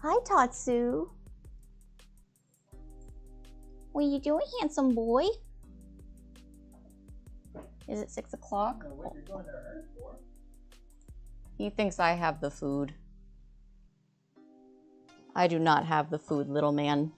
Hi, Tatsu. What are you doing, handsome boy? Is it 6 o'clock? He thinks I have the food. I do not have the food, little man.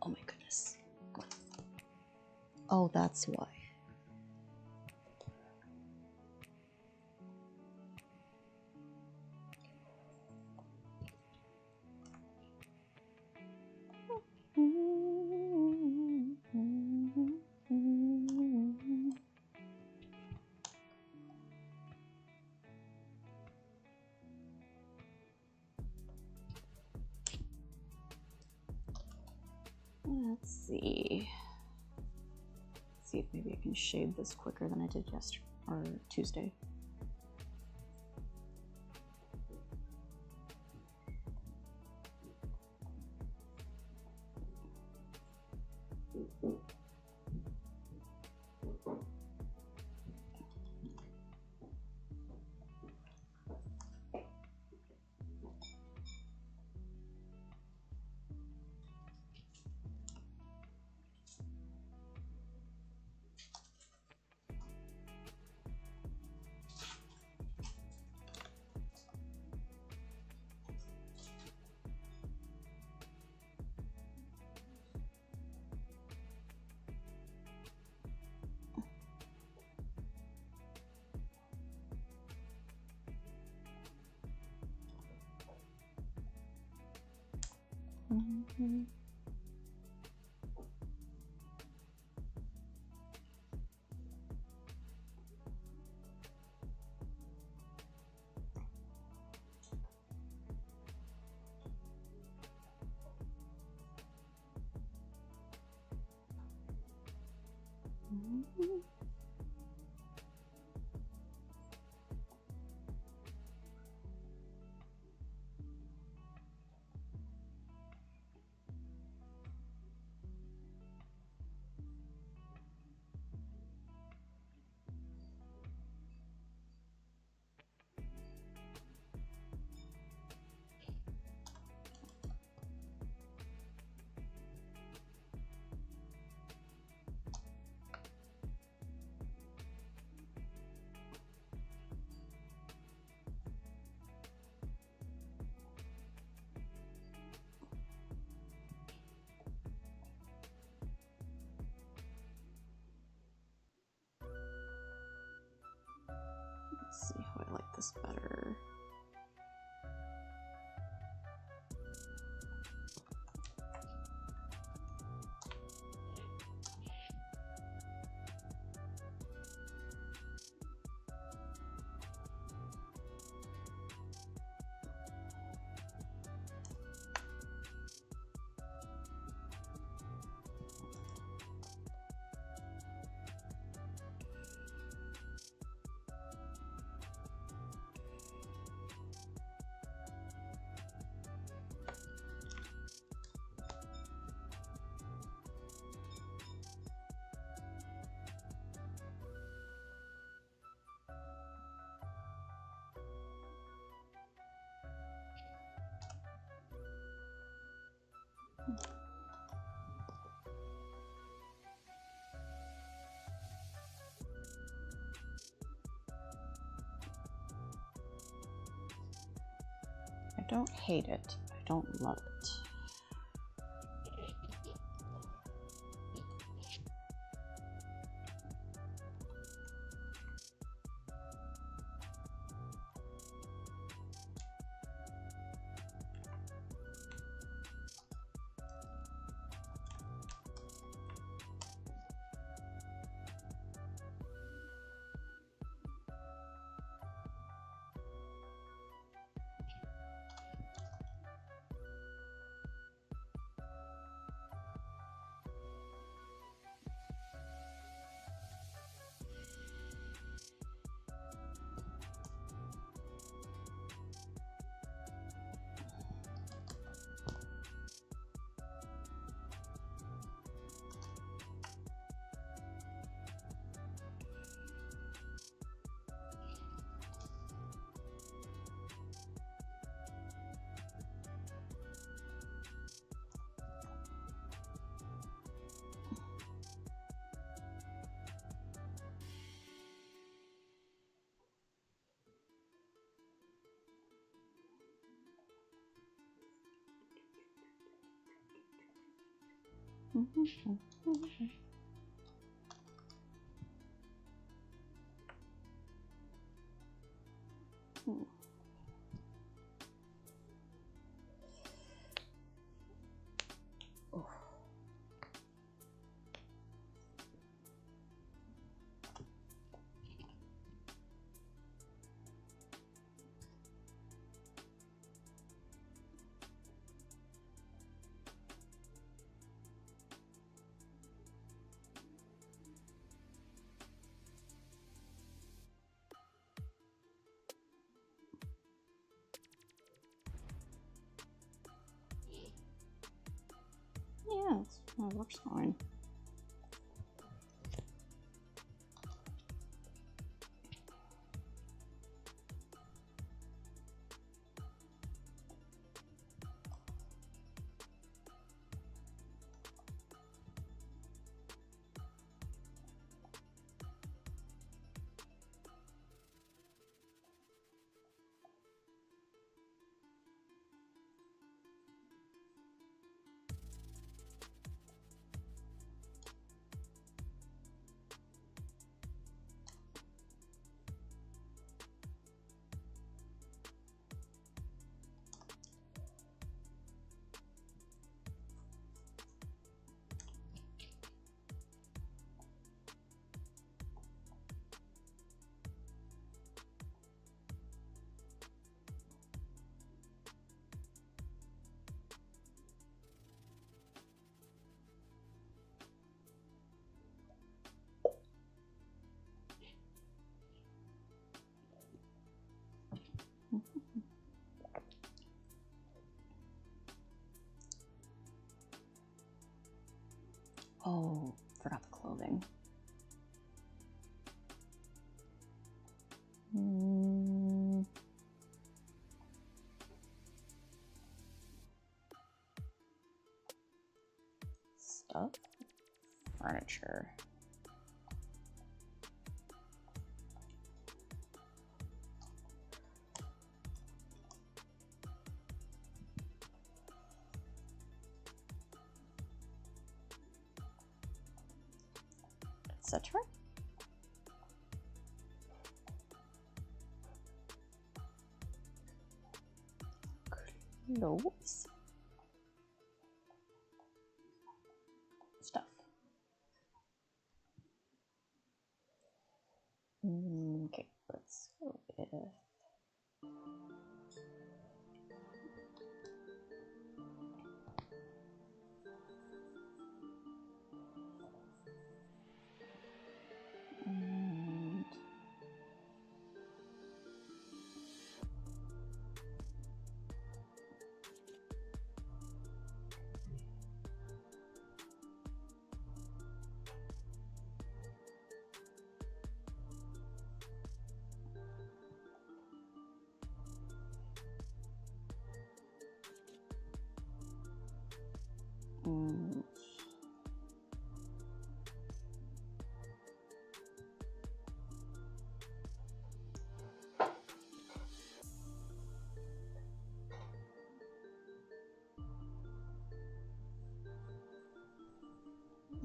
Oh my goodness. Oh, that's why. Let's see. Let's see if maybe I can shade this quicker than I did yesterday or Tuesday. Let's see how I like this better. don't hate it. I don't love it. Yeah, that works fine. Oh, forgot the clothing. Stuff? Furniture. Etc. Clothes. Stuff. Okay, let's go with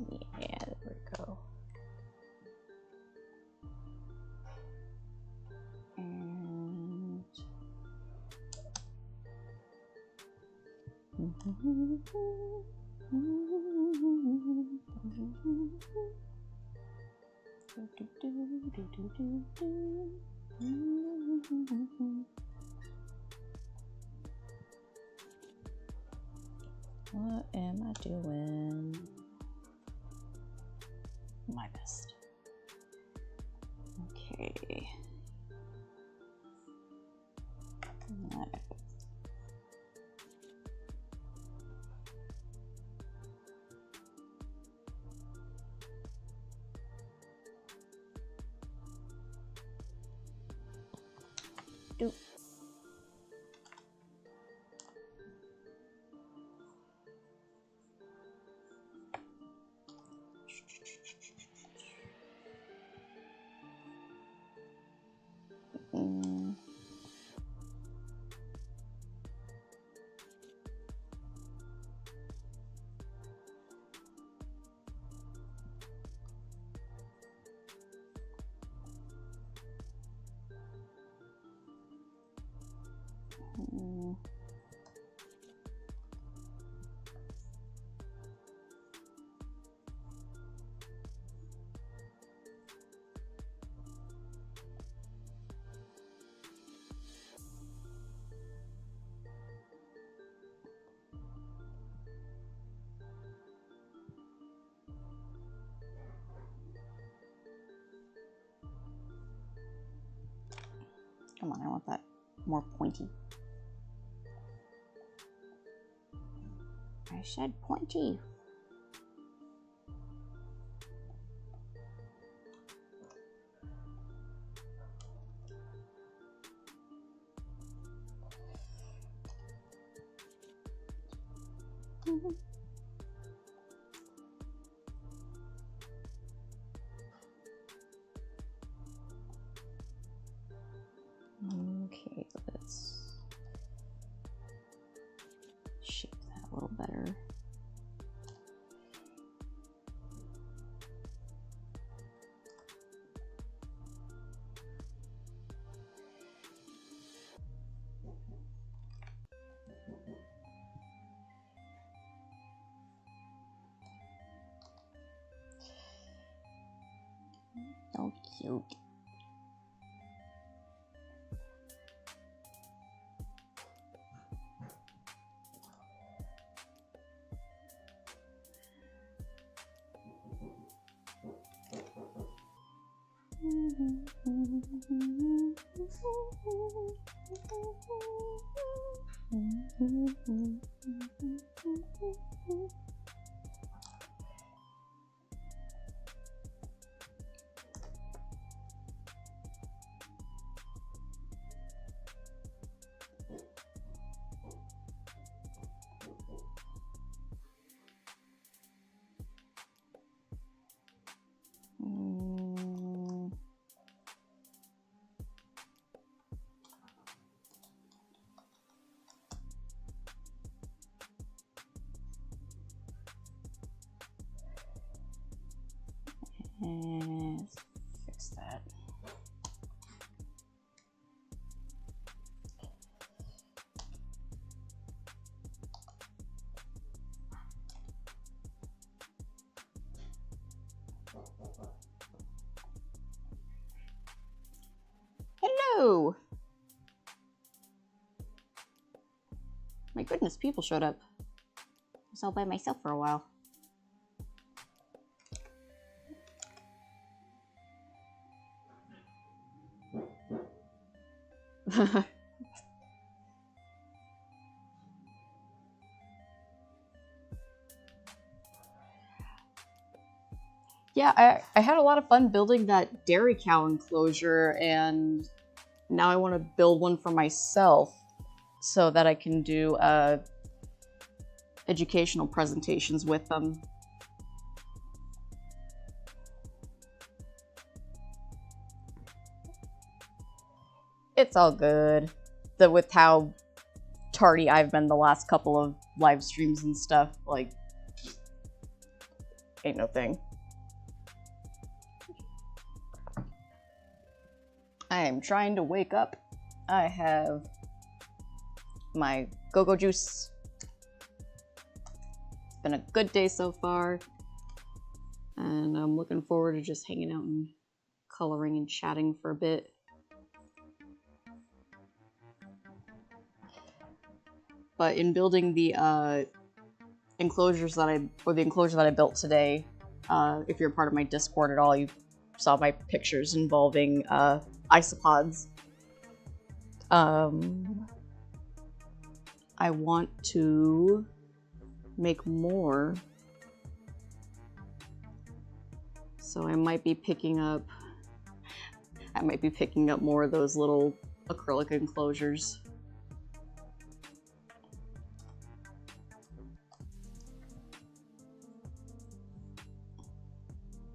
Yeah, there we go. And what am I doing? My best. Okay. Do. Come on, I want that more pointy. I said pointy. Okay, let's shape that a little better. So cute. And fix that. Hello! My goodness, people showed up. I was all by myself for a while. Yeah, I had a lot of fun building that dairy cow enclosure, and now I want to build one for myself so that I can do educational presentations with them. It's all good. With how tardy I've been the last couple of live streams and stuff, like, ain't no thing. I am trying to wake up. I have my go-go juice. It's been a good day so far. And I'm looking forward to just hanging out and coloring and chatting for a bit. But in building the enclosures that I built today, if you're part of my Discord at all, you saw my pictures involving isopods. I want to make more, so I might be picking up more of those little acrylic enclosures.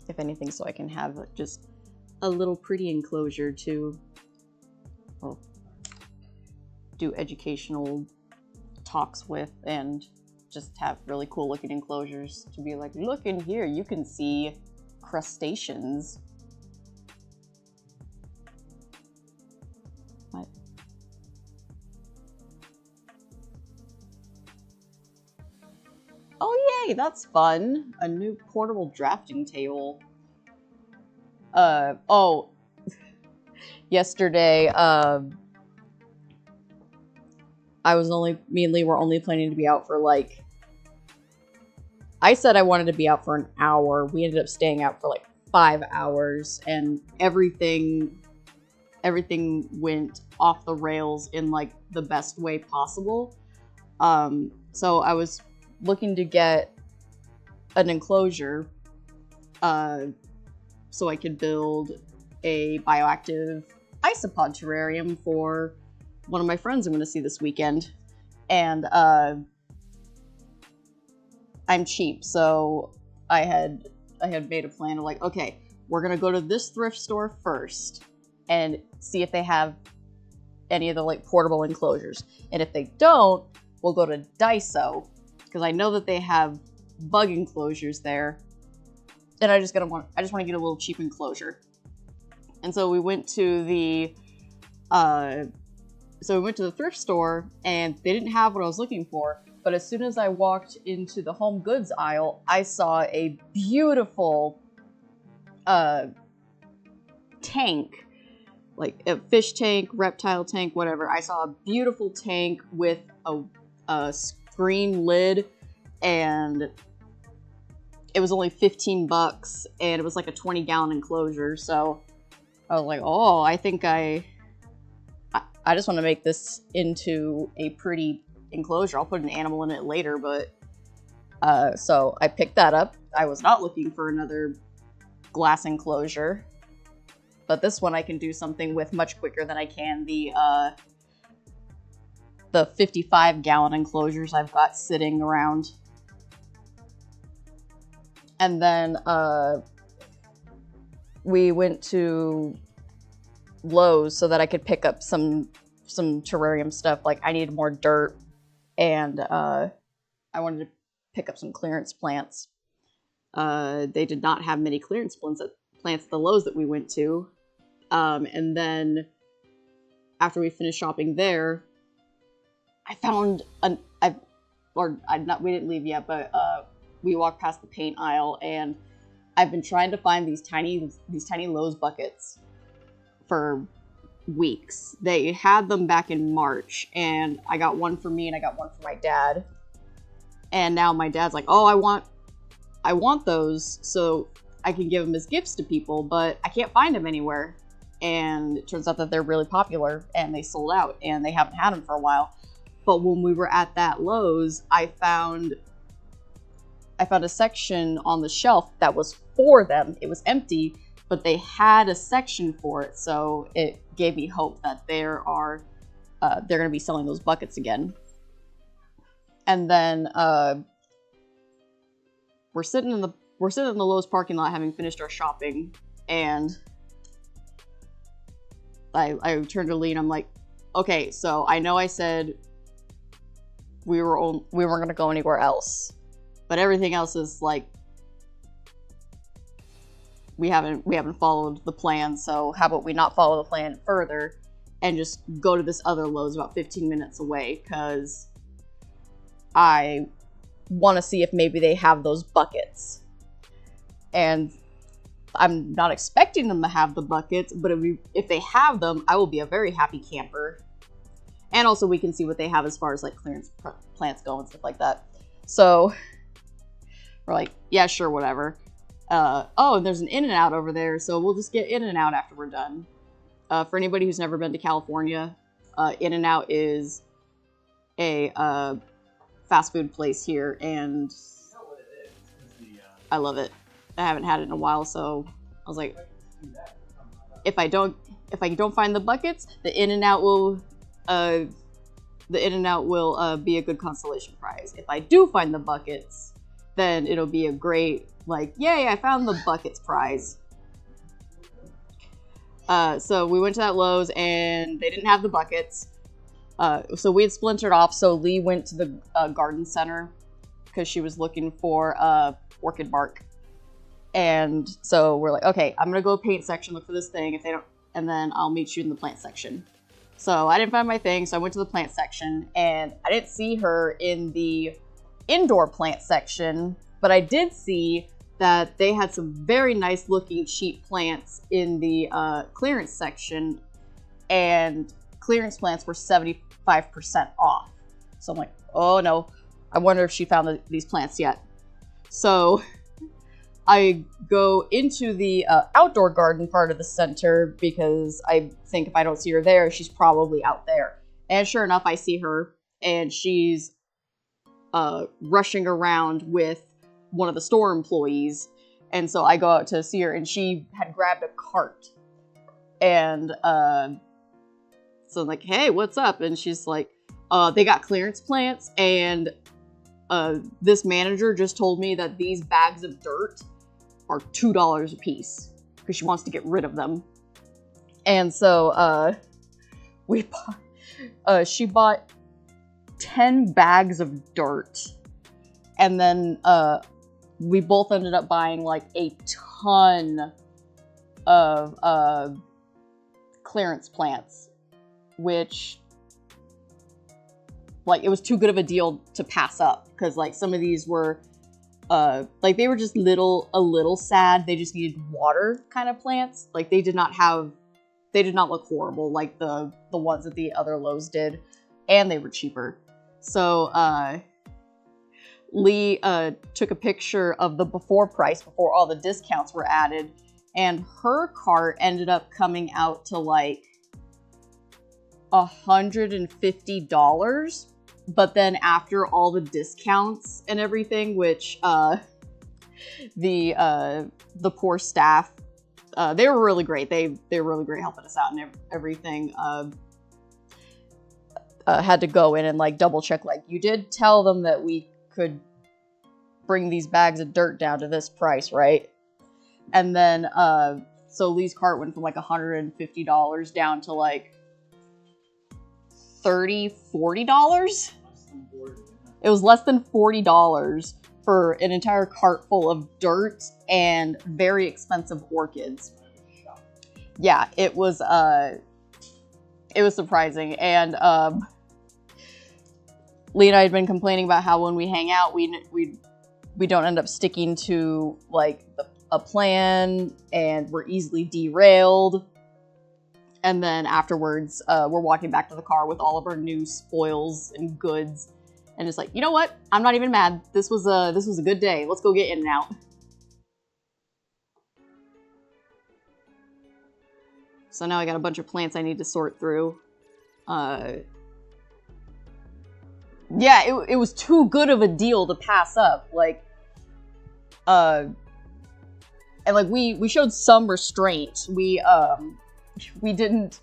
If anything, so I can have just a little pretty enclosure to, well, do educational talks with, and just have really cool looking enclosures to be like, look in here, you can see crustaceans. What? Oh yay, that's fun. A new portable drafting table. Oh, yesterday, me and Lee were only planning to be out for like, I said I wanted to be out for an hour. We ended up staying out for like 5 hours, and everything went off the rails in like the best way possible. So I was looking to get an enclosure, so I could build a bioactive isopod terrarium for one of my friends I'm going to see this weekend. And I'm cheap, so I had made a plan of like, okay, we're going to go to this thrift store first and see if they have any of the like portable enclosures. And if they don't, we'll go to Daiso, because I know that they have bug enclosures there. And I just want to get a little cheap enclosure. And so we went to the thrift store, and they didn't have what I was looking for. But as soon as I walked into the home goods aisle, I saw a beautiful tank, like a fish tank, reptile tank, whatever. I saw a beautiful tank with a screen lid, and it was only $15, and it was like a 20-gallon enclosure. So I was like, oh, I think I just want to make this into a pretty enclosure. I'll put an animal in it later, but so I picked that up. I was not looking for another glass enclosure, but this one I can do something with much quicker than I can the 55-gallon enclosures I've got sitting around. And then we went to Lowe's so that I could pick up some terrarium stuff. Like, I needed more dirt, and I wanted to pick up some clearance plants. They did not have many clearance plants at the Lowe's that we went to. And then after we finished shopping there, I found we didn't leave yet, but we walked past the paint aisle, and I've been trying to find these tiny Lowe's buckets for weeks. They had them back in March, and I got one for me and I got one for my dad. And now my dad's like, oh, I want those so I can give them as gifts to people, but I can't find them anywhere. And it turns out that they're really popular, and they sold out, and they haven't had them for a while. But when we were at that Lowe's, I found a section on the shelf that was for them. It was empty, but they had a section for it, so it gave me hope that they're going to be selling those buckets again. And then we're sitting in the Lowe's parking lot, having finished our shopping, and I turned to Lee and I'm like, okay, so I know I said we weren't going to go anywhere else, but everything else is like we haven't followed the plan, so how about we not follow the plan further and just go to this other Lowe's about 15 minutes away, because I want to see if maybe they have those buckets. And I'm not expecting them to have the buckets, but if they have them, I will be a very happy camper. And also we can see what they have as far as like clearance plants go and stuff like that. So we're like, yeah, sure, whatever. Oh, and there's an In-N-Out over there, so we'll just get In-N-Out after we're done. For anybody who's never been to California, In-N-Out is a fast food place here, and I love it. I haven't had it in a while, so I was like, if I don't find the buckets, the In-N-Out will be a good consolation prize. If I do find the buckets, then it'll be a great, like, yay, I found the buckets prize. So we went to that Lowe's and they didn't have the buckets. So we had splintered off. So Lee went to the garden center because she was looking for orchid bark. And so we're like, okay, I'm gonna go paint section, look for this thing. If they don't, and then I'll meet you in the plant section. So I didn't find my thing, so I went to the plant section, and I didn't see her in the indoor plant section, but I did see that they had some very nice looking cheap plants in the clearance section, and clearance plants were 75% off. So I'm like, oh no, I wonder if she found these plants yet. So I go into the outdoor garden part of the center because I think if I don't see her there, she's probably out there. And sure enough, I see her, and she's rushing around with one of the store employees. And so I go out to see her, and she had grabbed a cart. And so I'm like, hey, what's up? And she's like, they got clearance plants, and this manager just told me that these bags of dirt are $2 a piece because she wants to get rid of them. And so she bought 10 bags of dirt, and then we both ended up buying like a ton of clearance plants, which, like, it was too good of a deal to pass up, because like some of these were like they were just a little sad. They just needed water kind of plants. Like they did not look horrible like the ones that the other Lowe's did, and they were cheaper. So Lee took a picture of the before price before all the discounts were added, and her cart ended up coming out to like $150. But then after all the discounts and everything, which the poor staff, they were really great. They were really great helping us out and everything. Had to go in and like double check, like, you did tell them that we could bring these bags of dirt down to this price, right? And then so Lee's cart went from like $150 down to like $30-$40. It was less than $40 for an entire cart full of dirt and very expensive orchids. Yeah, it was surprising. And Lee and I had been complaining about how when we hang out, we don't end up sticking to like a plan, and we're easily derailed. And then afterwards, we're walking back to the car with all of our new spoils and goods, and it's like, you know what? I'm not even mad. This was a good day. Let's go get In-N-Out. So now I got a bunch of plants I need to sort through. Yeah, it was too good of a deal to pass up. Like, and like we showed some restraint. We didn't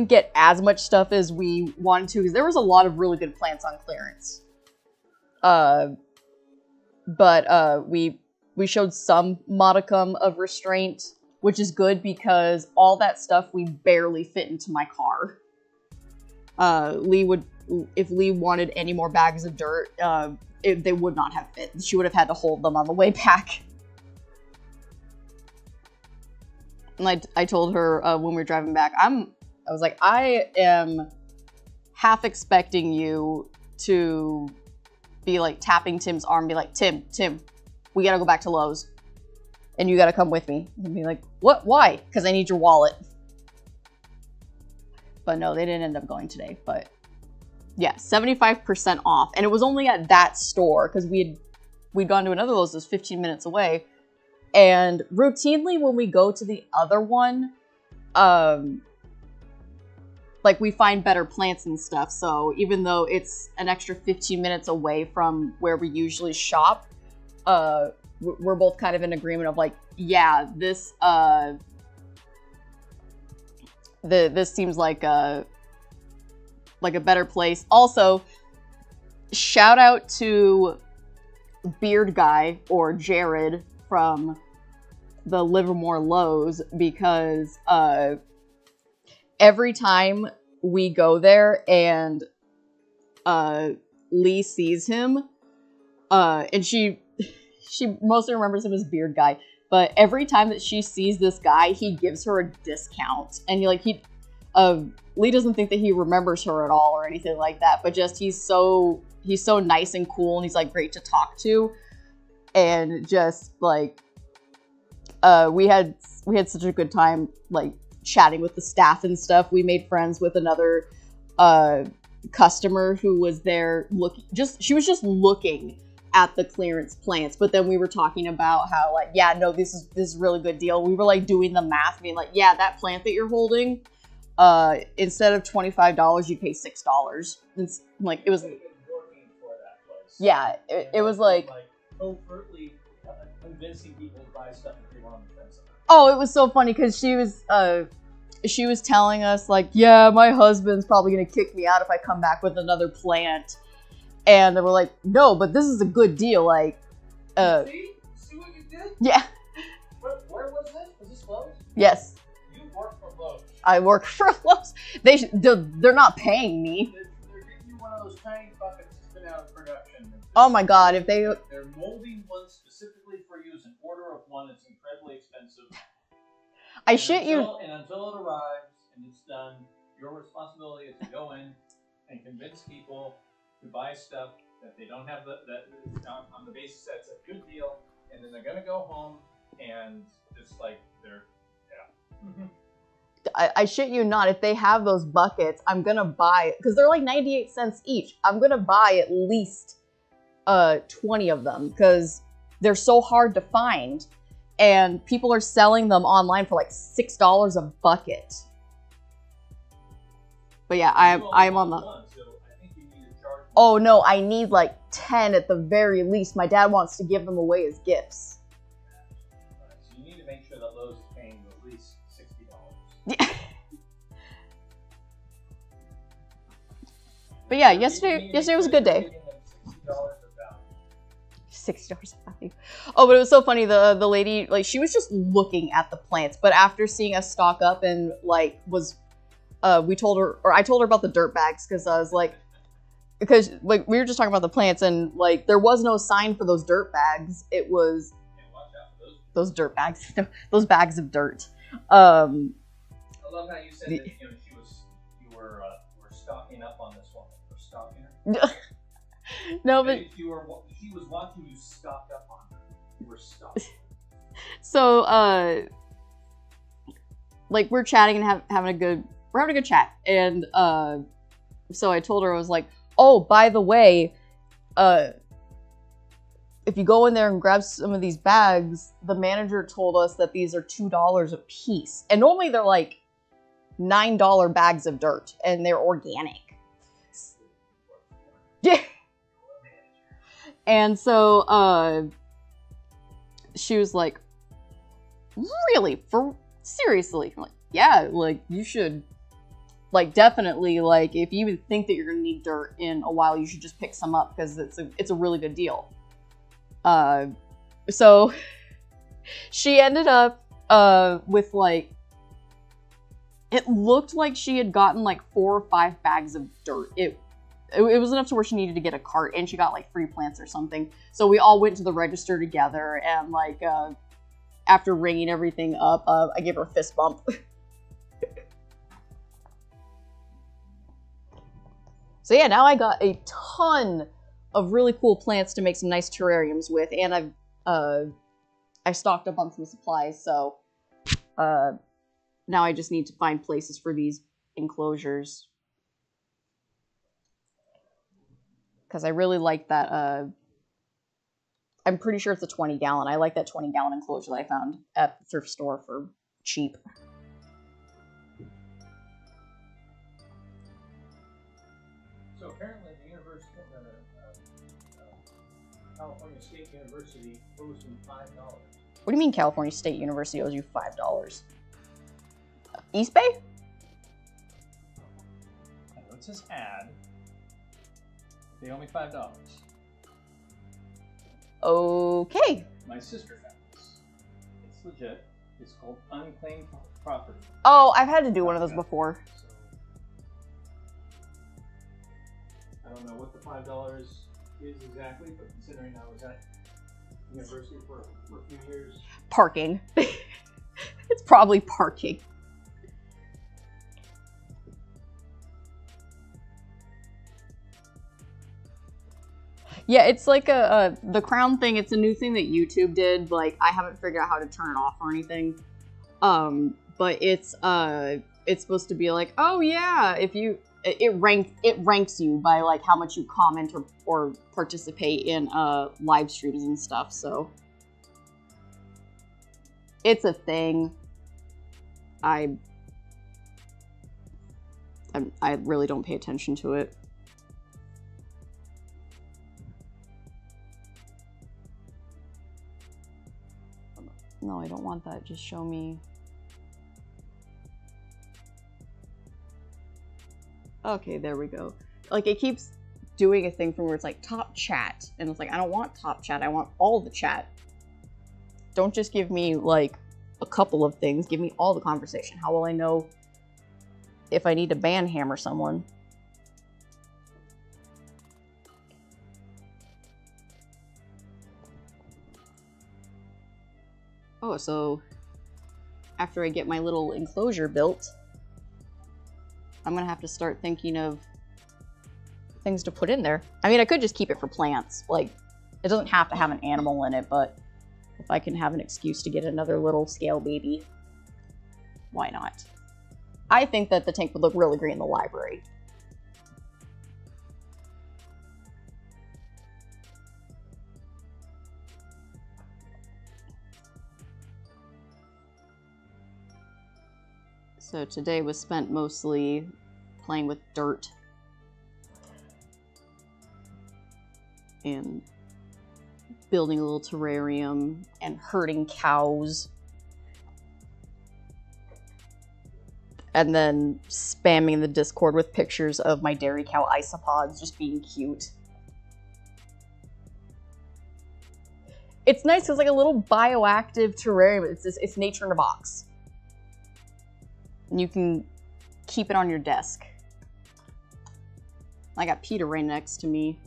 get as much stuff as we wanted to, because there was a lot of really good plants on clearance. But we showed some modicum of restraint, which is good because all that stuff we barely fit into my car. If Lee wanted any more bags of dirt, they would not have fit. She would have had to hold them on the way back. And I told her when we were driving back, I was like, I am half expecting you to be like tapping Tim's arm, be like, Tim, we gotta go back to Lowe's. And you gotta come with me. And be like, what? Why? Because I need your wallet. But no, they didn't end up going today. But yeah, 75% off. And it was only at that store because we'd gone to another Lowe's that was 15 minutes away. And routinely when we go to the other one, like we find better plants and stuff. So even though it's an extra 15 minutes away from where we usually shop, we're both kind of in agreement of like, yeah, this this seems like a better place. Also, shout out to Beard Guy or Jared from the Livermore Lowe's, because every time we go there and Lee sees him, and she mostly remembers him as Beard Guy, but every time that she sees this guy, he gives her a discount. And Lee doesn't think that he remembers her at all or anything like that, but just he's so nice and cool, and he's like great to talk to. And just like we had such a good time like chatting with the staff and stuff. We made friends with another customer who was there she was just looking at the clearance plants, but then we were talking about how like, yeah, no, this is a really good deal. We were like doing the math, being like, yeah, that plant that you're holding, instead of $25, you pay $6. It's like, it was, yeah, it was like overtly convincing people to buy stuff if they want to defend something. Oh, it was so funny because she was telling us like, yeah, my husband's probably gonna kick me out if I come back with another plant. And they were like, no, but this is a good deal. Like, see what you did? Yeah. Where was this? Was this Lowe's? Yes. You work for Lowe's. I work for Lowe's. They're not paying me. They're getting you one of those tiny buckets that's been out of production. Oh my god, if they're molding one specifically for you as an order of one. It's incredibly expensive. And until it arrives and it's done, your responsibility is to go in and convince people to buy stuff that they don't have on the basis that it's a good deal, and then they're gonna go home and just like I shit you not, if they have those buckets, I'm gonna buy, because they're like 98 cents each. I'm gonna buy at least 20 of them because they're so hard to find, and people are selling them online for like $6 a bucket. But yeah, I'm on the. Oh no, I need like 10 at the very least. My dad wants to give them away as gifts. So you need to make sure that Lowe's is paying you at least $60. Yeah. But yeah, yesterday was a good day. $60 of value. Oh, but it was so funny. The lady, like, she was just looking at the plants, but after seeing us stock up and like I told her about the dirt bags, because I was like, because like we were just talking about the plants, and like there was no sign for those dirt bags. It was those dirt bags, those bags of dirt. I love how you said that you were stocking up on this woman. Or stalking her. No, but she was watching you stock up on her. You were stalking. So like we're chatting and having a good chat, and so I told her, I was like, oh, by the way, if you go in there and grab some of these bags, the manager told us that these are $2 a piece. And normally they're like $9 bags of dirt, and they're organic. Yeah. And so she was like, really? Seriously? I'm like, yeah, like you should. Like, definitely, like, if you even think that you're going to need dirt in a while, you should just pick some up, because it's a really good deal. So, she ended up, with, like, it looked like she had gotten, like, 4 or 5 bags of dirt. It was enough to where she needed to get a cart, and she got, like, free plants or something. So, we all went to the register together, and, like, after ringing everything up, I gave her a fist bump. So yeah, now I got a ton of really cool plants to make some nice terrariums with, and I stocked up on some supplies, so now I just need to find places for these enclosures. Because I really like that, I'm pretty sure it's a 20-gallon. I like that 20-gallon enclosure that I found at the thrift store for cheap. So apparently the California State University owes them $5. What do you mean California State University owes you $5? East Bay? I know it says ad. They owe me $5. Okay. My sister found this. It's legit. It's called unclaimed property. Oh, I've had to do one of those before. So, I don't know what the $5 is exactly, but considering I was at university for a few years. Parking. It's probably parking. Yeah, it's like the crown thing. It's a new thing that YouTube did. Like, I haven't figured out how to turn it off or anything. But it's supposed to be like, oh yeah, if you it ranks you by like how much you comment or participate in live streams and stuff. So it's a thing. I really don't pay attention to it. No, I don't want that. Just show me. Okay, there we go. Like, it keeps doing a thing from where it's like top chat. And it's like, I don't want top chat. I want all the chat. Don't just give me like a couple of things. Give me all the conversation. How will I know if I need to ban hammer someone? Oh, so after I get my little enclosure built, I'm gonna have to start thinking of things to put in there. I mean, I could just keep it for plants. Like, it doesn't have to have an animal in it, but if I can have an excuse to get another little scale baby, why not? I think that the tank would look really great in the library. So today was spent mostly playing with dirt and building a little terrarium and herding cows. And then spamming the Discord with pictures of my dairy cow isopods just being cute. It's nice, it's like a little bioactive terrarium. It's nature in a box. And you can keep it on your desk. I got Peter right next to me.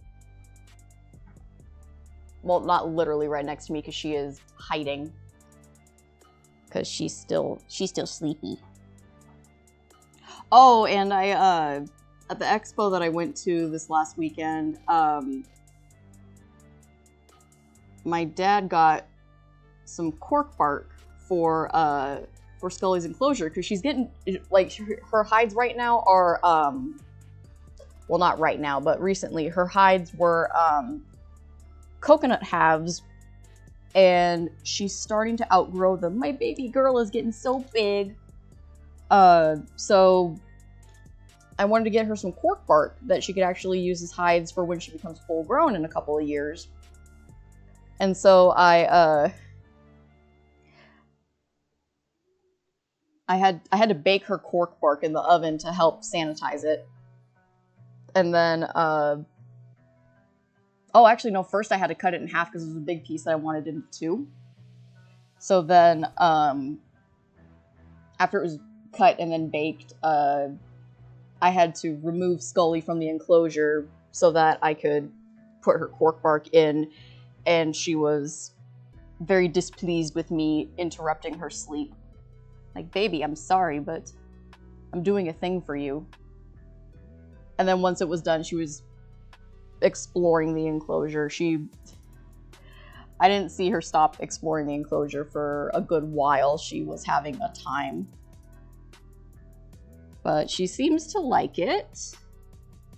Well, not literally right next to me, because she is hiding. Because she's still sleepy. Oh, and I, at the expo that I went to this last weekend, my dad got some cork bark for Scully's enclosure, because she's getting, like, her hides right now are, well, not right now, but recently, her hides were, coconut halves, and she's starting to outgrow them. My baby girl is getting so big. So I wanted to get her some cork bark that she could actually use as hides for when she becomes full grown in a couple of years. And so I had to bake her cork bark in the oven to help sanitize it. And then, oh, actually, no, first I had to cut it in half because it was a big piece that I wanted into two. So then, after it was cut and then baked, I had to remove Scully from the enclosure so that I could put her cork bark in, and she was very displeased with me interrupting her sleep. Like, baby, I'm sorry, but I'm doing a thing for you. And then once it was done, she was exploring the enclosure. I didn't see her stop exploring the enclosure for a good while. She was having a time. But she seems to like it.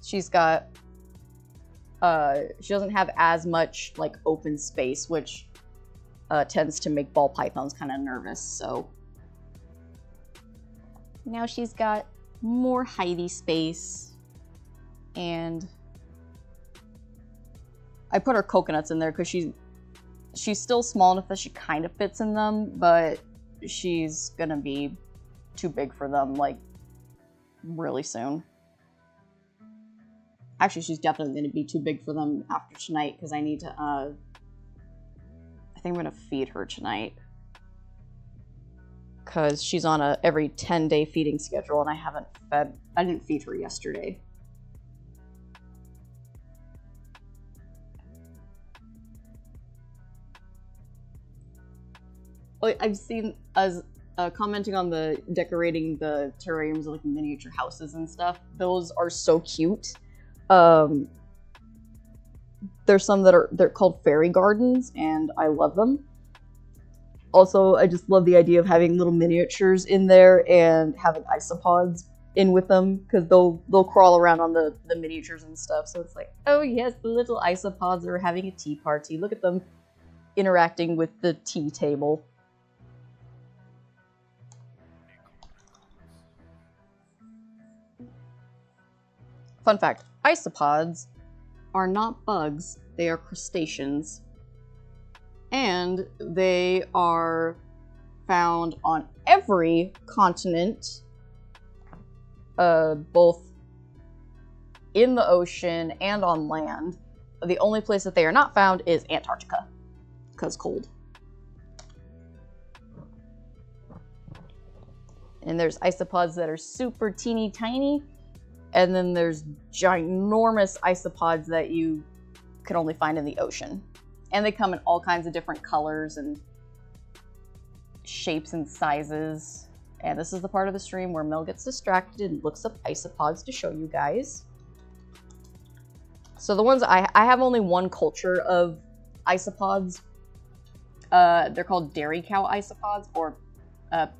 She's got, she doesn't have as much, like, open space, which tends to make ball pythons kind of nervous, so. Now she's got more hidey space. And I put her coconuts in there because she's still small enough that she kind of fits in them, but she's gonna be too big for them, like, really soon. Actually, she's definitely gonna be too big for them after tonight, because I need to, I think I'm gonna feed her tonight. Because she's on a every 10-day feeding schedule, and I didn't feed her yesterday. I've seen us commenting on the decorating the terrariums like miniature houses and stuff. Those are so cute. There's some that they're called fairy gardens, and I love them. Also, I just love the idea of having little miniatures in there and having isopods in with them, because they'll crawl around on the miniatures and stuff. So it's like, oh yes, the little isopods are having a tea party. Look at them interacting with the tea table. Fun fact, isopods are not bugs, they are crustaceans. And they are found on every continent, both in the ocean and on land. The only place that they are not found is Antarctica, because cold. And there's isopods that are super teeny tiny, and then there's ginormous isopods that you can only find in the ocean. And they come in all kinds of different colors and shapes and sizes. And this is the part of the stream where Mel gets distracted and looks up isopods to show you guys. So the ones I have only one culture of isopods. They're called dairy cow isopods, or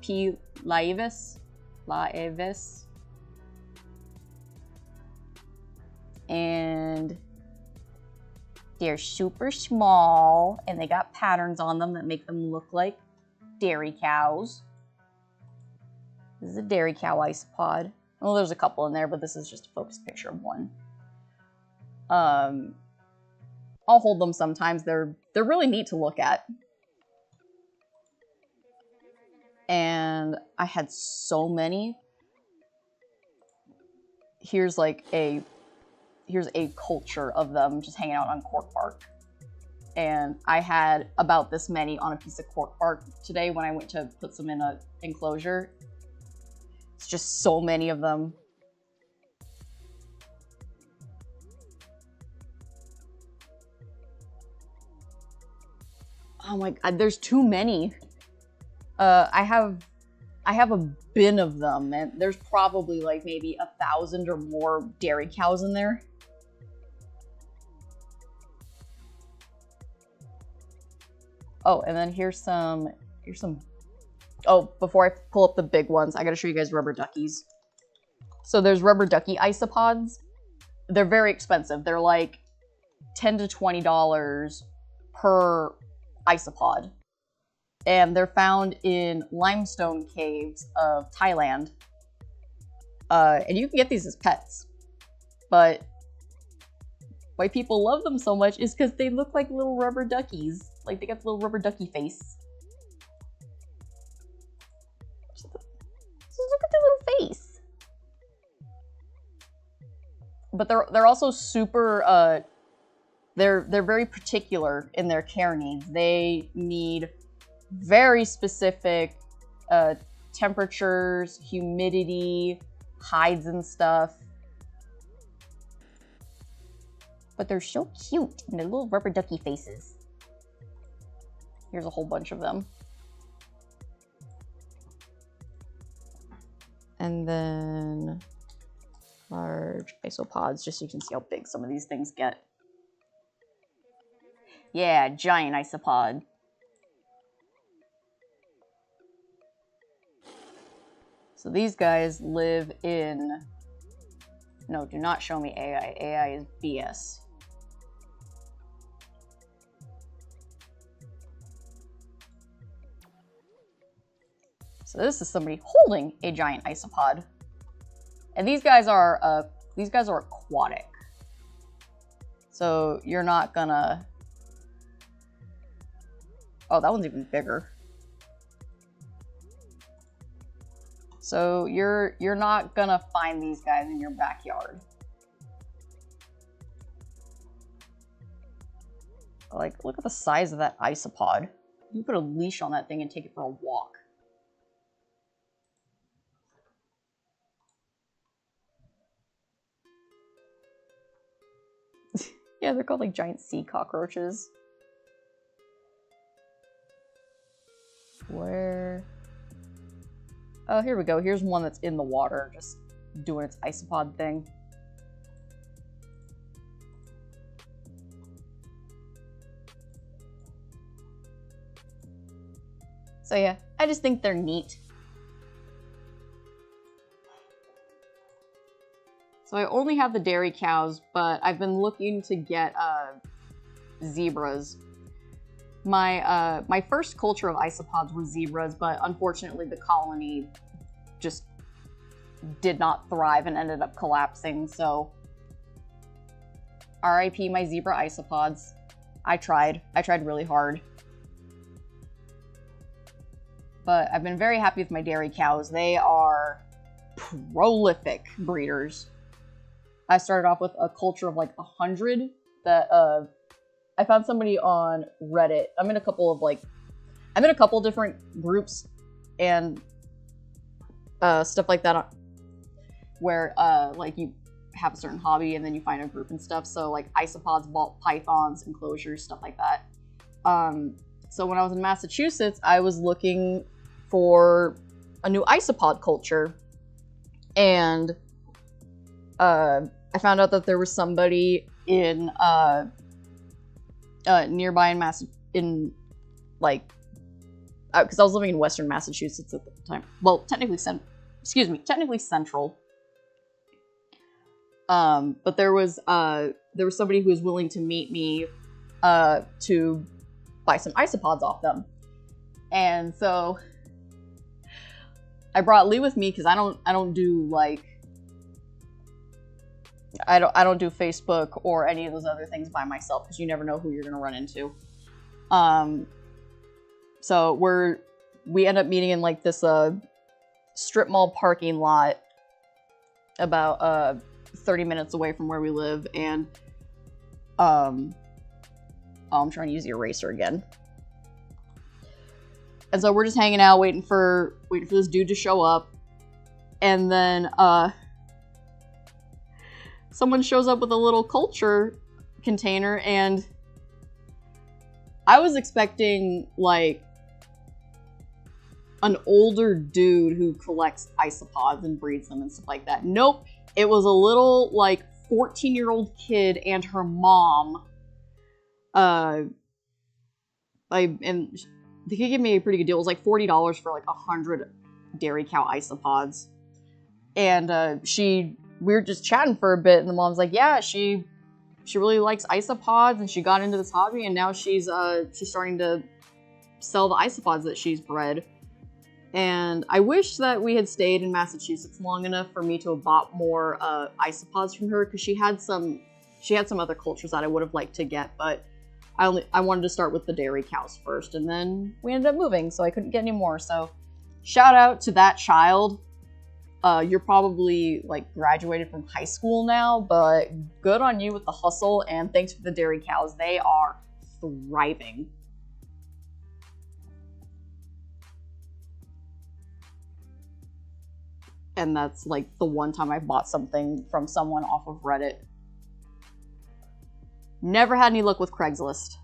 P. laevis. And they're super small, and they got patterns on them that make them look like dairy cows. This is a dairy cow isopod. Well, there's a couple in there, but this is just a focused picture of one. I'll hold them sometimes. They're really neat to look at. And I had so many. Here's a culture of them just hanging out on cork bark. And I had about this many on a piece of cork bark today when I went to put some in an enclosure. It's just so many of them. Oh my god, there's too many. I have a bin of them, and there's probably like maybe 1,000 or more dairy cows in there. Oh, and then here's some, oh, before I pull up the big ones, I gotta show you guys rubber duckies. So there's rubber ducky isopods. They're very expensive. They're like $10 to $20 per isopod. And they're found in limestone caves of Thailand. And you can get these as pets. But why people love them so much is because they look like little rubber duckies. Like, they got the little rubber ducky face. Just look at their little face. But they're also super, they're very particular in their care needs. They need very specific temperatures, humidity, hides and stuff. But they're so cute in their little rubber ducky faces. Here's a whole bunch of them. And then large isopods, just so you can see how big some of these things get. Yeah, giant isopod. So these guys live in... No, do not show me AI. AI is BS. So this is somebody holding a giant isopod. And these guys are aquatic. So you're not gonna... Oh, that one's even bigger. So you're not gonna find these guys in your backyard. Like, look at the size of that isopod. You put a leash on that thing and take it for a walk. Yeah, they're called like giant sea cockroaches. Where? Oh, here we go. Here's one that's in the water, just doing its isopod thing. So yeah, I just think they're neat. So I only have the dairy cows, but I've been looking to get zebras. My first culture of isopods were zebras, but unfortunately the colony just did not thrive and ended up collapsing, so RIP my zebra isopods. I tried really hard. But I've been very happy with my dairy cows. They are prolific breeders. I started off with a culture of like 100 that I found somebody on Reddit. I'm in a couple different groups and stuff like that where like you have a certain hobby and then you find a group and stuff. So like isopods, ball pythons, enclosures, stuff like that. So when I was in Massachusetts, I was looking for a new isopod culture, and I found out that there was somebody in nearby in because I was living in Western Massachusetts at the time. Well, technically central. But there was somebody who was willing to meet me to buy some isopods off them, and so I brought Lee with me because I don't do like. I don't do Facebook or any of those other things by myself because you never know who you're gonna run into. So we end up meeting in like this strip mall parking lot about 30 minutes away from where we live, and I'm trying to use the eraser again. And so we're just hanging out waiting for this dude to show up, and then someone shows up with a little culture container, and I was expecting, like, an older dude who collects isopods and breeds them and stuff like that. Nope. It was a little, like, 14-year-old kid and her mom. And they could give me a pretty good deal. It was like $40 for, like, 100 dairy cow isopods. And we were just chatting for a bit, and the mom's like, yeah, she really likes isopods, and she got into this hobby, and now she's starting to sell the isopods that she's bred. And I wish that we had stayed in Massachusetts long enough for me to have bought more isopods from her, because she had some other cultures that I would have liked to get, but I wanted to start with the dairy cows first, and then we ended up moving, so I couldn't get any more. So shout out to that child. You're probably, like, graduated from high school now, but good on you with the hustle, and thanks for the dairy cows. They are thriving. And that's, like, the one time I've bought something from someone off of Reddit. Never had any luck with Craigslist.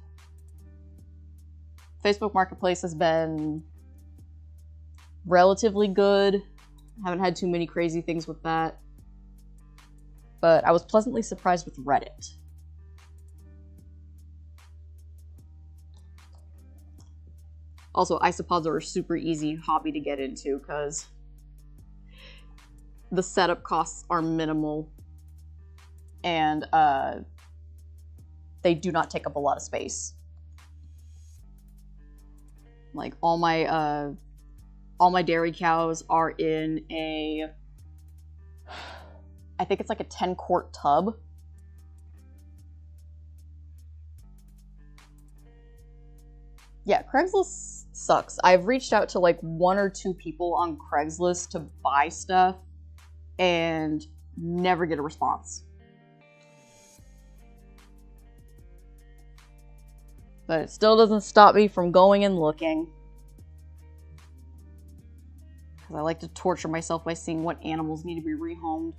Facebook Marketplace has been relatively good. Haven't had too many crazy things with that. But I was pleasantly surprised with Reddit. Also, isopods are a super easy hobby to get into because the setup costs are minimal and they do not take up a lot of space. Like all my dairy cows are in a, I think it's like a 10-quart tub. Yeah, Craigslist sucks. I've reached out to like 1 or 2 people on Craigslist to buy stuff and never get a response. But it still doesn't stop me from going and looking. Because I like to torture myself by seeing what animals need to be rehomed.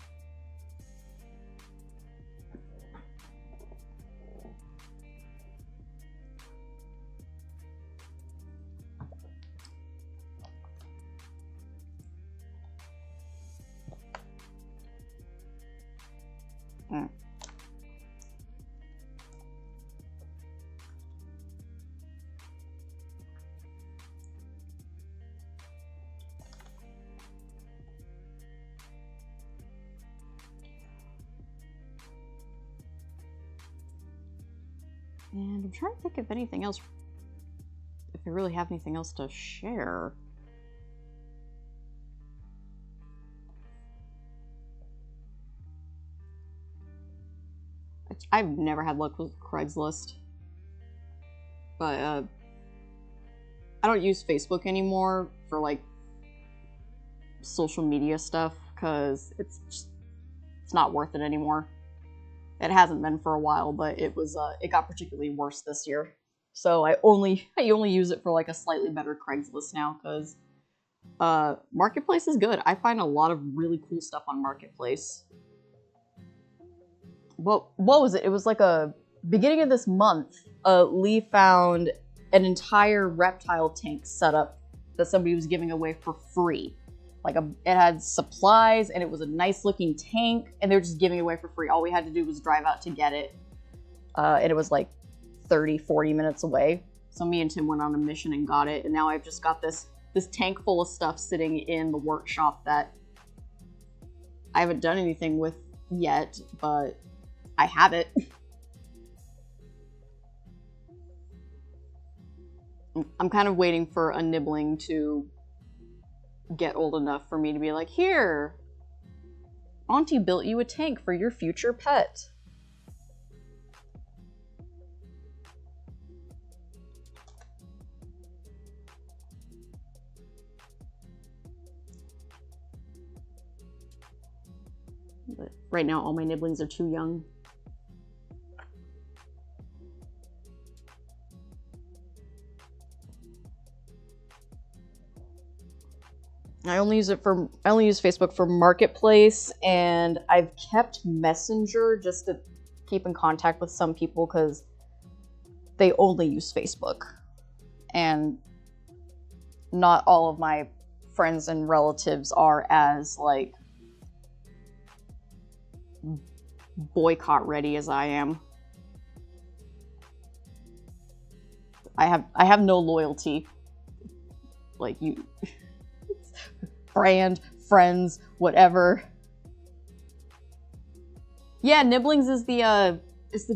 And I'm trying to think of anything else, if I really have anything else to share. I've never had luck with Craigslist. But, I don't use Facebook anymore for, like, social media stuff, because it's not worth it anymore. It hasn't been for a while, but it got particularly worse this year. So I only use it for like a slightly better Craigslist now, because Marketplace is good. I find a lot of really cool stuff on Marketplace. What was it? It was like a beginning of this month. Lee found an entire reptile tank setup that somebody was giving away for free. Like it had supplies and it was a nice looking tank and they were just giving it away for free. All we had to do was drive out to get it. And it was like 30, 40 minutes away. So me and Tim went on a mission and got it. And now I've just got this tank full of stuff sitting in the workshop that I haven't done anything with yet, but I have it. I'm kind of waiting for a nibbling to get old enough for me to be like, here, Auntie built you a tank for your future pet. But right now all my nibblings are too young. I only use Facebook for Marketplace, and I've kept Messenger just to keep in contact with some people because they only use Facebook. And not all of my friends and relatives are as like boycott ready as I am. I have no loyalty. Like you brand, friends, whatever. Yeah, nibblings is the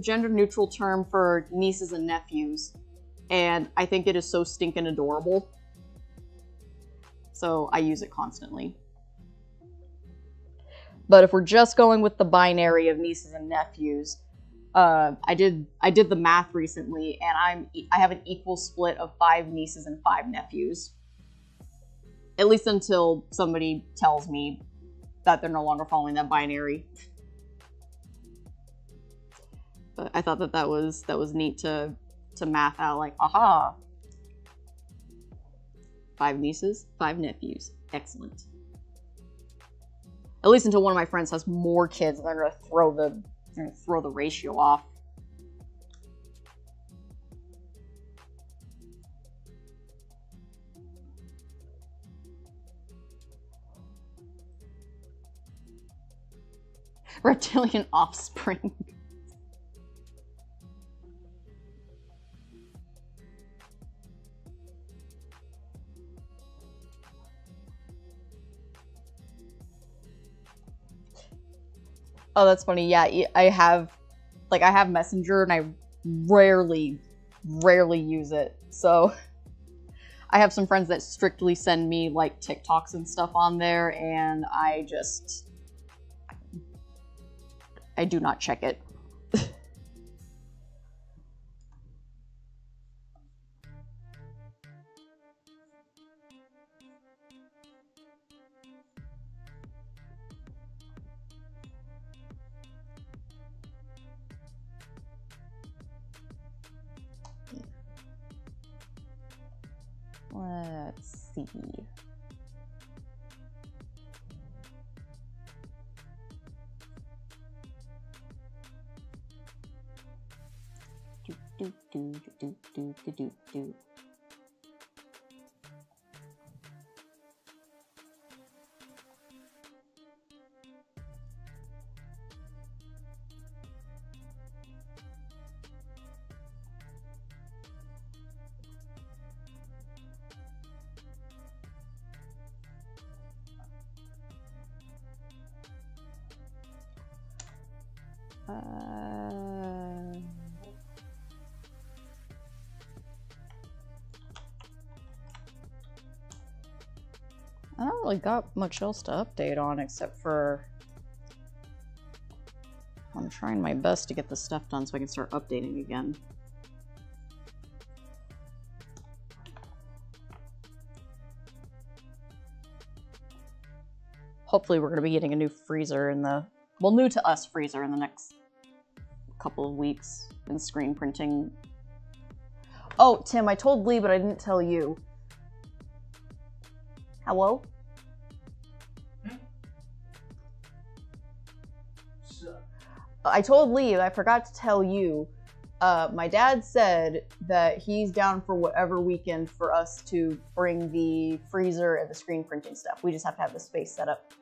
gender neutral term for nieces and nephews. And I think it is so stinking adorable. So I use it constantly. But if we're just going with the binary of nieces and nephews, I did the math recently, and I have an equal split of 5 nieces and 5 nephews. At least until somebody tells me that they're no longer following that binary. But I thought that was neat to math out, like, aha. 5 nieces, 5 nephews. Excellent. At least until one of my friends has more kids, they're gonna throw the ratio off. Reptilian offspring. Oh, that's funny. Yeah, I have Messenger, and I rarely use it. So I have some friends that strictly send me like TikToks and stuff on there, and I do not check it. Let's see. Do. I don't really got much else to update on except for I'm trying my best to get this stuff done so I can start updating again. Hopefully we're going to be getting a new freezer in the, well, new to us freezer in the next couple of weeks in screen printing. Oh, Tim, I told Lee, but I didn't tell you. Hello? I told Lee, I forgot to tell you, my dad said that he's down for whatever weekend for us to bring the freezer and the screen printing stuff. We just have to have the space set up.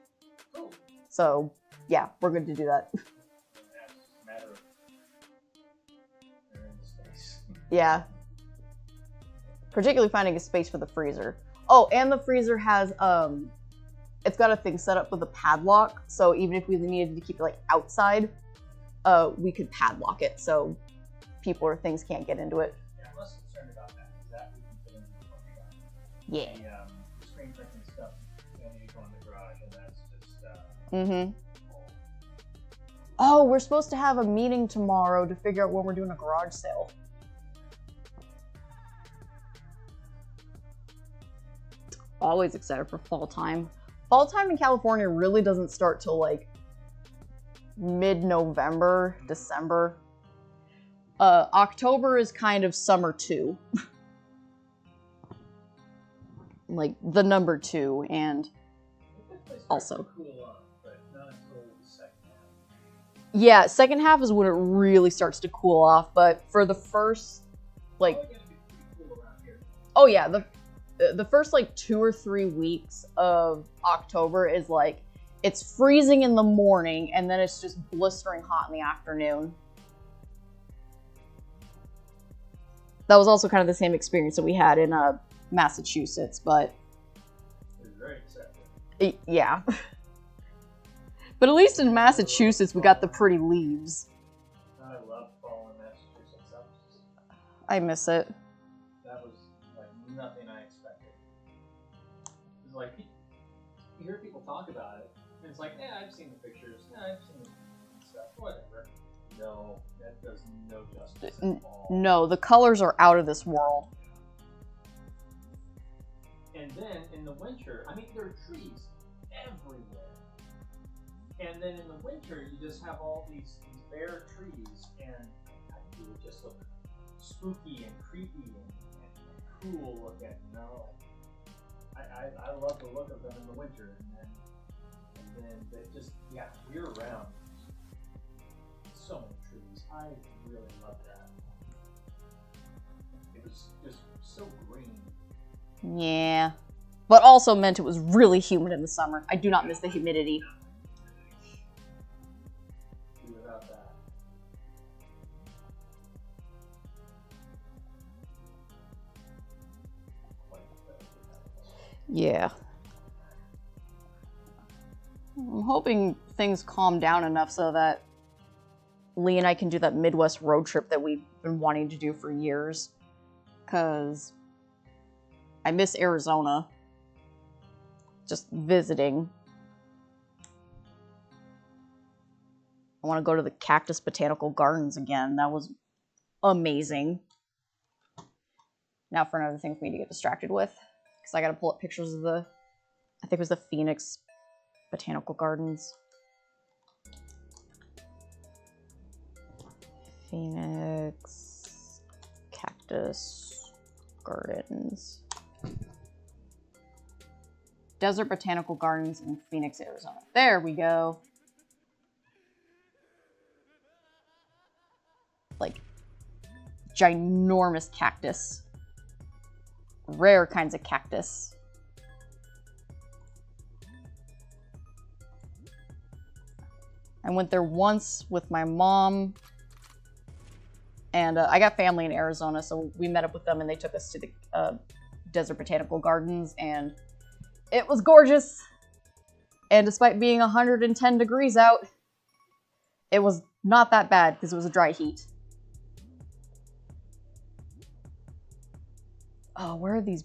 Cool. So, yeah, we're good to do that. Yeah, it's just a matter of they're in the space. Yeah. Particularly finding a space for the freezer. Oh, and the freezer has, it's got a thing set up with a padlock, so even if we needed to keep it, like, outside, we could padlock it, so people or things can't get into it. Yeah, I'm less concerned about that, because that we can put in the workshop. Yeah. The screen printing stuff, you need to go in the garage, and that's just, Mm-hmm. Oh, we're supposed to have a meeting tomorrow to figure out when we're doing a garage sale. Always excited for fall time. Fall time in California really doesn't start till like mid-November, December. October is kind of summer 2. Like the number 2, and also. Yeah, second half is when it really starts to cool off, but for the first, like, oh yeah, the first like 2 or 3 weeks of October is like, it's freezing in the morning and then it's just blistering hot in the afternoon. That was also kind of the same experience that we had in Massachusetts, but it was very acceptable. Yeah. But at least in Massachusetts we got the pretty leaves. I love fall in Massachusetts. I miss it. That was like nothing I expected. It's like, you hear people talk about it, and it's like, yeah, I've seen the pictures, yeah, I've seen the stuff, whatever. No, that does no justice at all. No, the colors are out of this world. And then in the winter, I mean, there are trees everywhere. And then in the winter, you just have all these bare trees, and it would just look spooky and creepy and cool looking, you know? I love the look of them in the winter, and then they just, yeah, year round. So many trees. I really love that. It was just so green. Yeah. But also meant it was really humid in the summer. I do not miss the humidity. about that. Yeah. I'm hoping things calm down enough so that Lee and I can do that Midwest road trip that we've been wanting to do for years. Because I miss Arizona. Just visiting. I want to go to the Cactus Botanical Gardens again. That was amazing. Now for another thing for me to get distracted with. Because I got to pull up pictures of the, I think it was the Phoenix Botanical Gardens. Phoenix Cactus Gardens. Desert Botanical Gardens in Phoenix, Arizona. There we go. Like, ginormous cactus. Rare kinds of cactus. I went there once with my mom. And I got family in Arizona, so we met up with them and they took us to the Desert Botanical Gardens, and it was gorgeous. And despite being 110 degrees out, it was not that bad because it was a dry heat. Oh, where are these?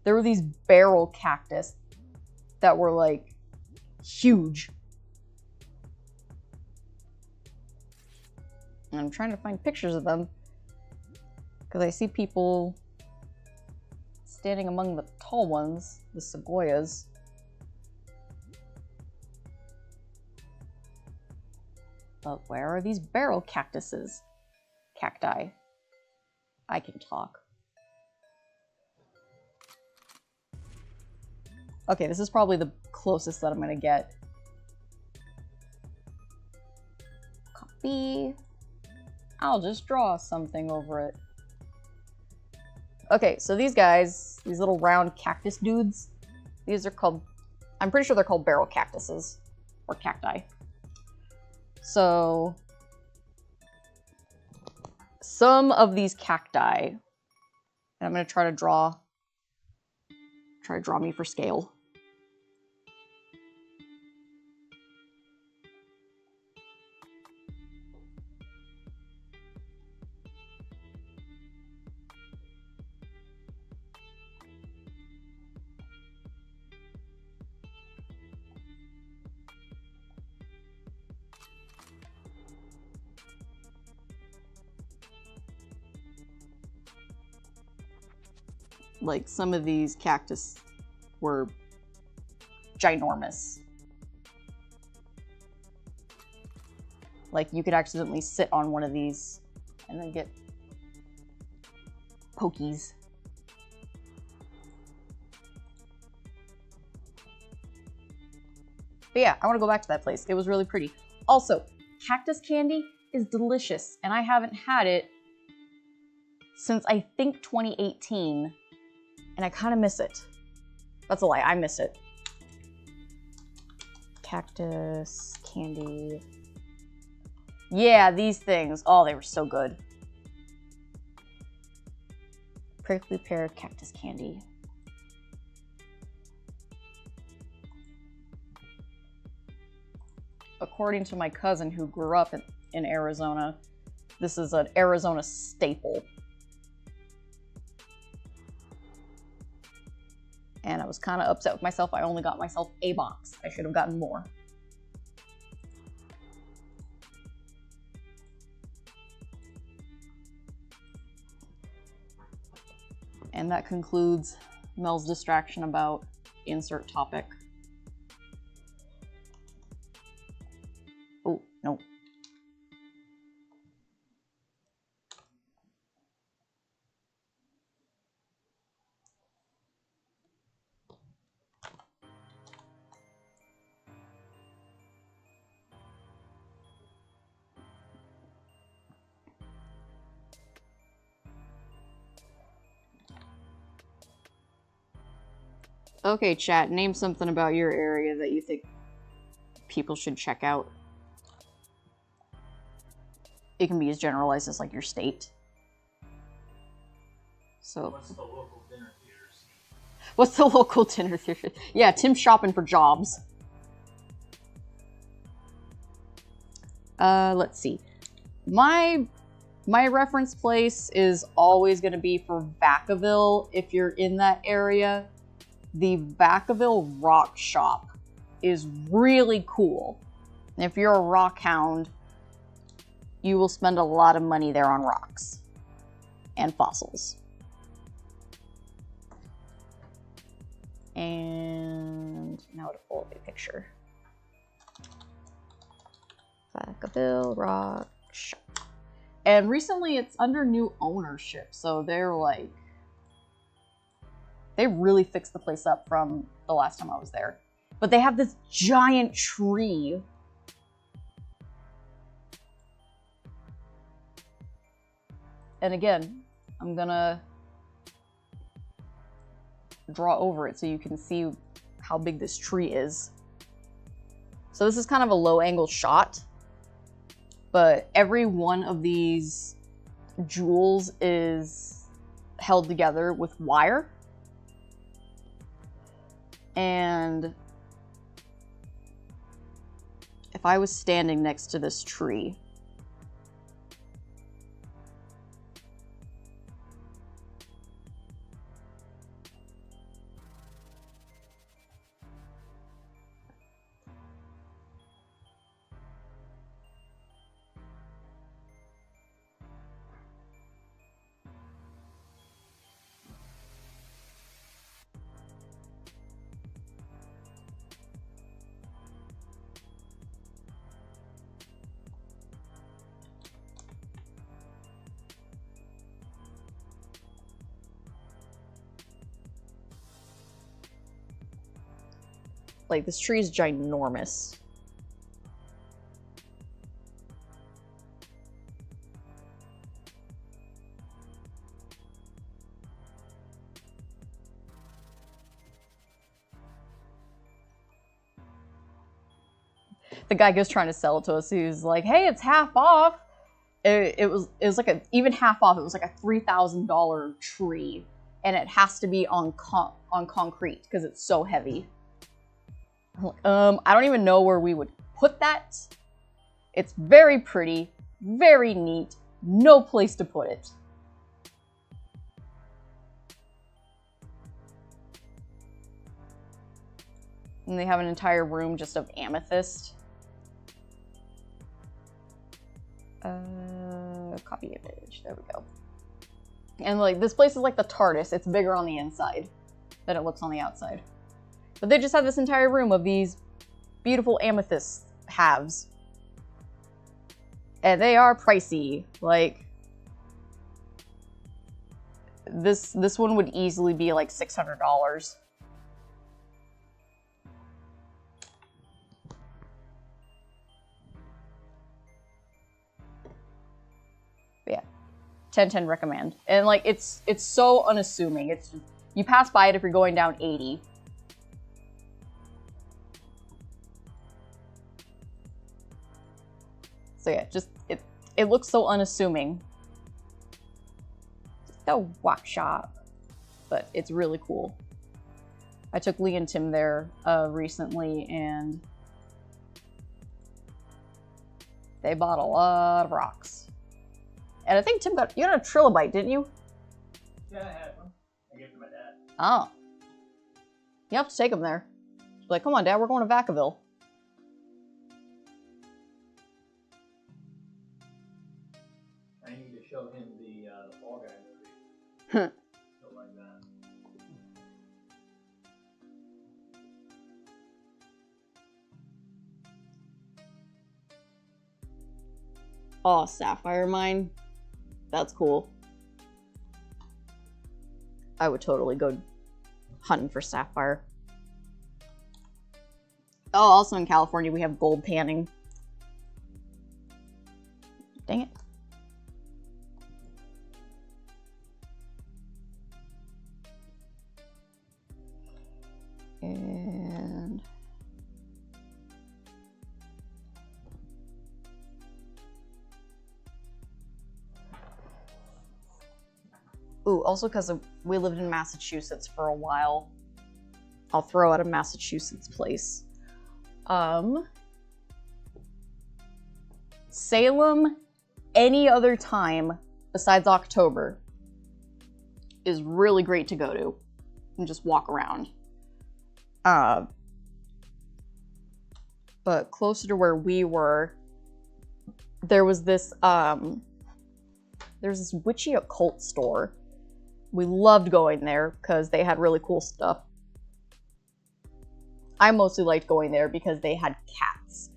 There were these barrel cactus that were like huge. And I'm trying to find pictures of them because I see people standing among the tall ones, the sequoias. But where are these barrel cactuses? Cacti. I can talk. Okay, this is probably the closest that I'm gonna get. Copy. I'll just draw something over it. Okay, so these guys, these little round cactus dudes, these are called, I'm pretty sure they're called barrel cactuses, or cacti. So, some of these cacti, and I'm gonna try to draw me for scale. Like, some of these cactus were ginormous. Like, you could accidentally sit on one of these and then get pokies. But yeah, I want to go back to that place. It was really pretty. Also, cactus candy is delicious, and I haven't had it since I think 2018. And I kind of miss it. That's a lie, I miss it. Cactus candy. Yeah, these things. Oh, they were so good. Prickly pear cactus candy. According to my cousin who grew up in Arizona, this is an Arizona staple. And I was kind of upset with myself. I only got myself a box. I should have gotten more. And that concludes Mel's distraction about insert topic. Oh, no. Okay, chat, name something about your area that you think people should check out. it can be as generalized as like your state. So What's the local dinner theater scene? What's the local dinner theater? Yeah, Tim's shopping for jobs. Let's see. My reference place is always going to be for Vacaville if you're in that area. The Vacaville Rock Shop is really cool. And if you're a rock hound, you will spend a lot of money there on rocks and fossils. And now to pull up a picture. Vacaville Rock Shop. And recently it's under new ownership, so they're like, they really fixed the place up from the last time I was there. But they have this giant tree. And again, I'm gonna draw over it so you can see how big this tree is. So this is kind of a low angle shot, but every one of these jewels is held together with wire. And if I was standing next to this tree, like this tree is ginormous. The guy goes trying to sell it to us. He was like, "Hey, it's half off." It was like even half off. It was like a $3,000 tree, and it has to be on concrete because it's so heavy. I'm like, I don't even know where we would put that. It's very pretty, very neat. No place to put it. And they have an entire room just of amethyst. Copy image. There we go. And like this place is like the TARDIS. It's bigger on the inside than it looks on the outside. But they just have this entire room of these beautiful amethyst halves. And they are pricey. Like this one would easily be like $600. But yeah, 10/10 recommend. And like it's so unassuming. It's just, you pass by it if you're going down 80. So yeah, just it looks so unassuming. The rock shop, but it's really cool. I took Lee and Tim there recently, and they bought a lot of rocks. And I think Tim you got a trilobite, didn't you? Yeah, I had one. I gave it to my dad. Oh, you have to take him there. Like, come on, Dad, we're going to Vacaville. I need to show him the Fall Guy movie. Something like that. Oh, sapphire mine. That's cool. I would totally go hunting for sapphire. Oh, also in California, we have gold panning. Dang it. And Ooh, also because we lived in Massachusetts for a while. I'll throw out a Massachusetts place. Salem, any other time besides October, is really great to go to and just walk around. But closer to where we were, there was this there's this witchy occult store. We loved going there because they had really cool stuff. I mostly liked going there because they had cats.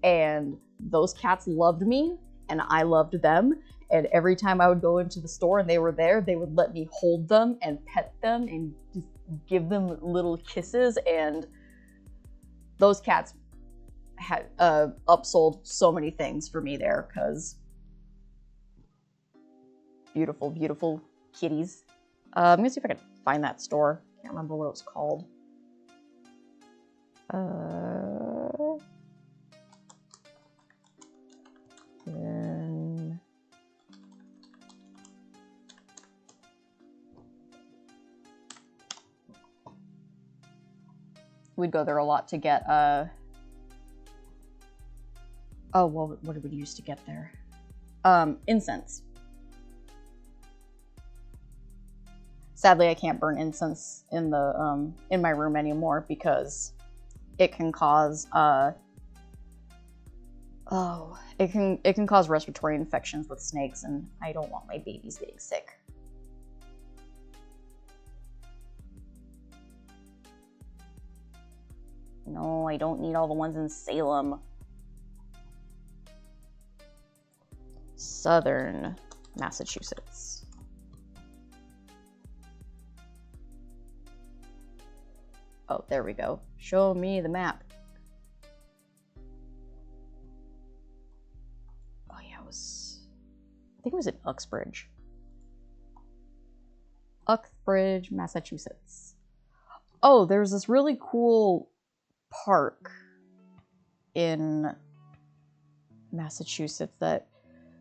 And those cats loved me, and I loved them. And every time I would go into the store and they were there, they would let me hold them and pet them and just give them little kisses. And those cats had upsold so many things for me there because beautiful, beautiful kitties. I'm gonna see if I can find that store. Can't remember what it was called. Then we'd go there a lot to get oh, well, what did we use to get there? Incense. Sadly, I can't burn incense in the in my room anymore because it can cause it can cause respiratory infections with snakes, and I don't want my babies getting sick. No, I don't need all the ones in Salem. Southern Massachusetts. Oh, there we go. Show me the map. Oh yeah, I think it was in Uxbridge. Uxbridge, Massachusetts. Oh, there's this really cool park in Massachusetts that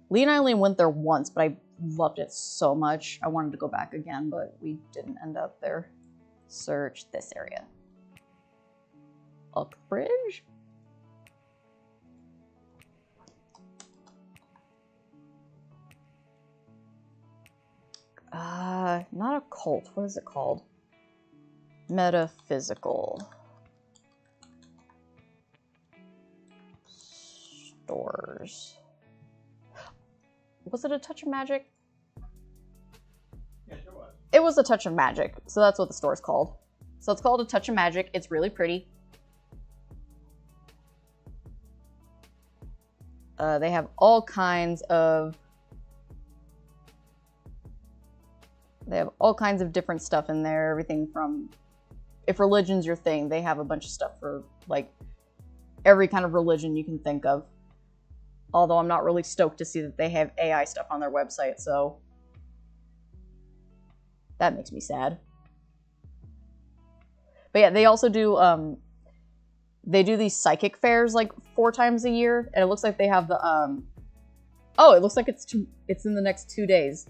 Lee and I only went there once, but I loved it so much. I wanted to go back again, but we didn't end up there. Search this area. Uxbridge? Not a cult. What is it called? Metaphysical. Stores. Was it a touch of magic? Yeah, sure was. It was a touch of magic, so that's what the store's called. So it's called a touch of magic. It's really pretty. They have all kinds of different stuff in there. Everything from, if religion's your thing, they have a bunch of stuff for like every kind of religion you can think of. Although I'm not really stoked to see that they have AI stuff on their website, so that makes me sad. But yeah, they also do, they do these psychic fairs like 4 times a year, and it looks like they have the, oh, it looks like it's in the next 2 days.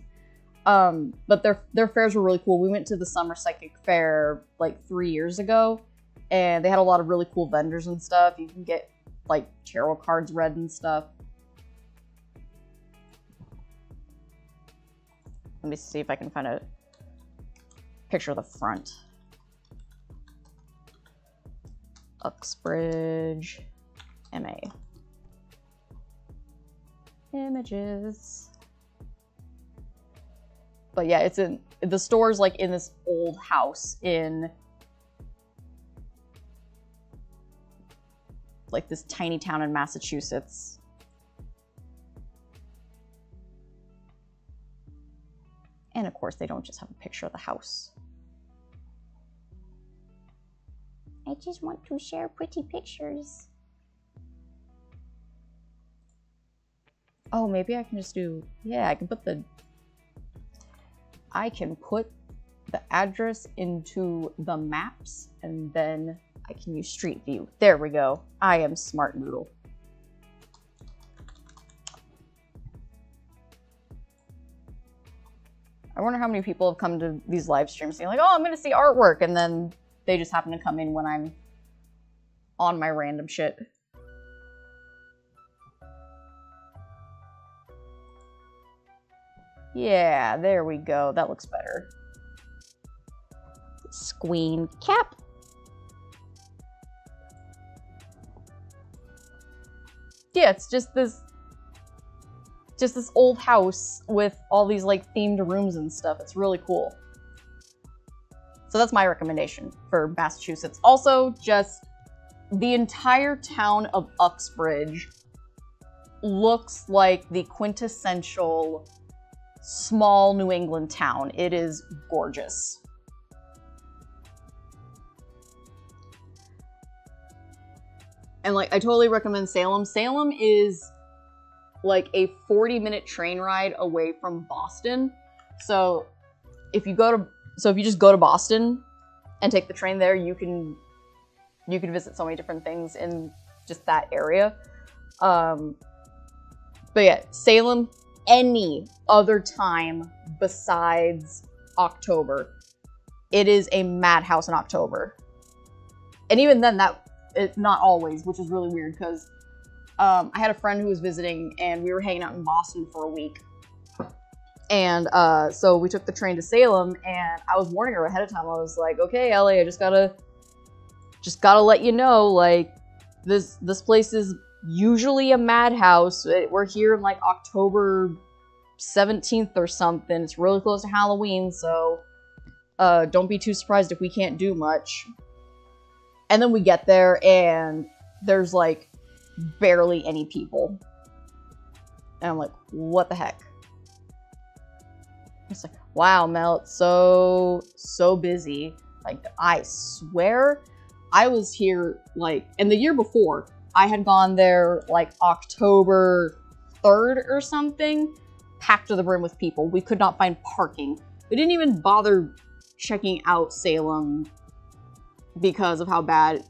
But their fairs were really cool. We went to the summer psychic fair like 3 years ago, and they had a lot of really cool vendors and stuff. You can get like tarot cards read and stuff. Let me see if I can find a picture of the front. Uxbridge, MA. Images. But yeah, it's in the store's like in this old house in like this tiny town in Massachusetts. And of course, they don't just have a picture of the house. I just want to share pretty pictures. Oh, maybe I can just do, yeah, I can put the address into the maps, and then I can use Street View. There we go. I am smart noodle. I wonder how many people have come to these live streams saying like, oh, I'm gonna see artwork, and then they just happen to come in when I'm on my random shit. Yeah, there we go. That looks better. Squeen cap. Yeah, it's just this old house with all these like themed rooms and stuff. It's really cool. So that's my recommendation for Massachusetts. Also, just the entire town of Uxbridge looks like the quintessential small New England town. It is gorgeous. And like, I totally recommend Salem. Salem is like a 40-minute train ride away from Boston. So if you just go to Boston and take the train there, you can visit so many different things in just that area. But yeah, Salem, any other time besides October, it is a madhouse in October. And even then, it's not always, which is really weird because I had a friend who was visiting and we were hanging out in Boston for a week. And so we took the train to Salem, and I was warning her ahead of time. I was like, okay, Ellie, I just gotta let you know, like, this place is usually a madhouse. We're here in like October 17th or something. It's really close to Halloween, so don't be too surprised if we can't do much. And then we get there, and there's like barely any people. And I'm like, what the heck? It's like, wow, Mel, it's so busy. Like, I swear I was here, like, and the year before, I had gone there, like, October 3rd or something, packed to the brim with people. We could not find parking. We didn't even bother checking out Salem because of how bad it